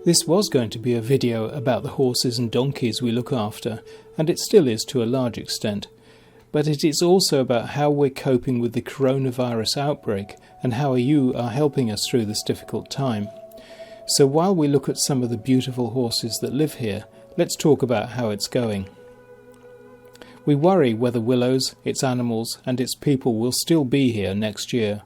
This was going to be a video about the horses and donkeys we look after, and it still is to a large extent, but it is also about how we're coping with the coronavirus outbreak and how you are helping us through this difficult time. So while we look at some of the beautiful horses that live here, let's talk about how it's going. We worry whether Willows, its animals and its people will still be here next year,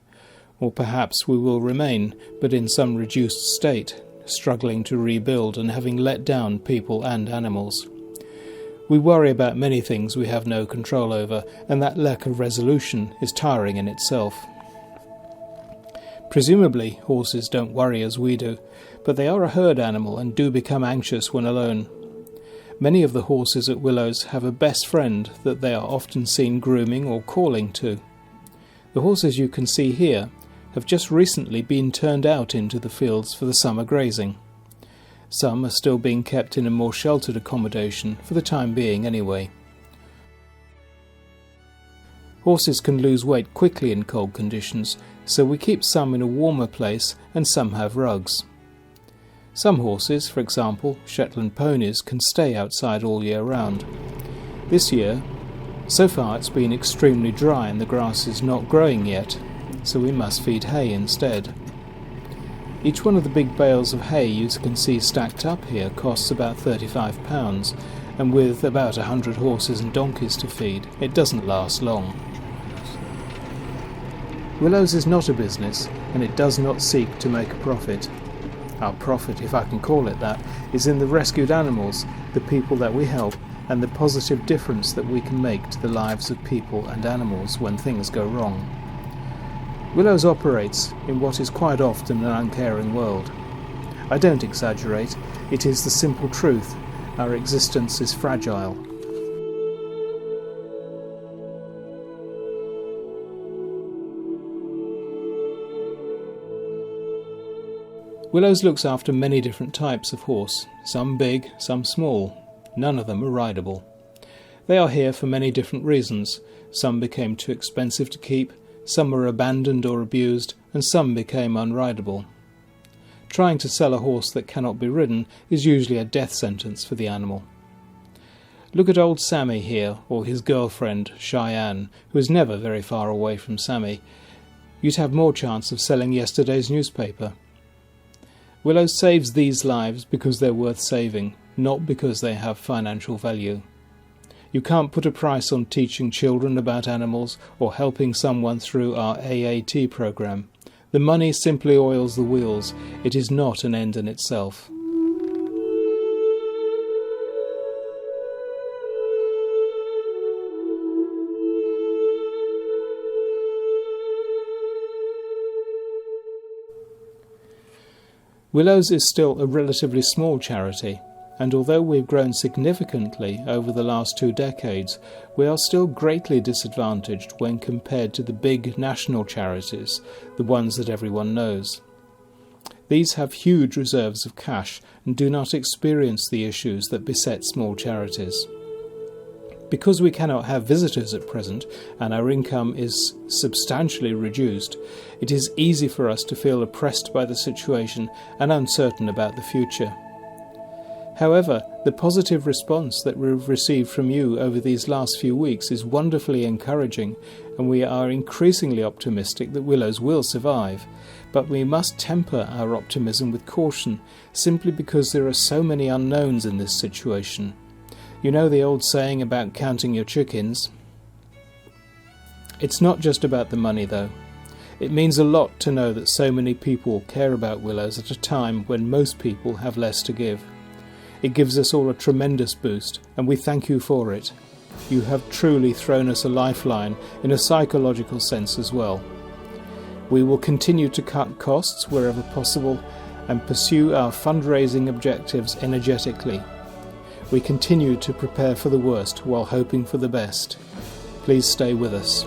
or perhaps we will remain, but in some reduced state, struggling to rebuild and having let down people and animals. We worry about many things we have no control over, and that lack of resolution is tiring in itself. Presumably, horses don't worry as we do, but they are a herd animal and do become anxious when alone. Many of the horses at Willows have a best friend that they are often seen grooming or calling to. The horses you can see here have just recently been turned out into the fields for the summer grazing. Some are still being kept in a more sheltered accommodation, for the time being anyway. Horses can lose weight quickly in cold conditions, so we keep some in a warmer place and some have rugs. Some horses, for example Shetland ponies, can stay outside all year round. This year, so far it's been extremely dry and the grass is not growing yet, so we must feed hay instead. Each one of the big bales of hay you can see stacked up here costs about £35, and with about 100 horses and donkeys to feed, it doesn't last long. Willows is not a business, and it does not seek to make a profit. Our profit, if I can call it that, is in the rescued animals, the people that we help, and the positive difference that we can make to the lives of people and animals when things go wrong. Willows operates in what is quite often an uncaring world. I don't exaggerate, it is the simple truth. Our existence is fragile. Willows looks after many different types of horse, some big, some small. None of them are rideable. They are here for many different reasons. Some became too expensive to keep, some were abandoned or abused, and some became unrideable. Trying to sell a horse that cannot be ridden is usually a death sentence for the animal. Look at old Sammy here, or his girlfriend, Cheyenne, who is never very far away from Sammy. You'd have more chance of selling yesterday's newspaper. Willows saves these lives because they're worth saving, not because they have financial value. You can't put a price on teaching children about animals or helping someone through our AAT program. The money simply oils the wheels. It is not an end in itself. Willows is still a relatively small charity, and although we've grown significantly over the last 2 decades, we are still greatly disadvantaged when compared to the big national charities, the ones that everyone knows. These have huge reserves of cash and do not experience the issues that beset small charities. Because we cannot have visitors at present and our income is substantially reduced, it is easy for us to feel oppressed by the situation and uncertain about the future. However, the positive response that we've received from you over these last few weeks is wonderfully encouraging, and we are increasingly optimistic that Willows will survive. But we must temper our optimism with caution, simply because there are so many unknowns in this situation. You know the old saying about counting your chickens? It's not just about the money though. It means a lot to know that so many people care about Willows at a time when most people have less to give. It gives us all a tremendous boost, and we thank you for it. You have truly thrown us a lifeline in a psychological sense as well. We will continue to cut costs wherever possible and pursue our fundraising objectives energetically. We continue to prepare for the worst while hoping for the best. Please stay with us.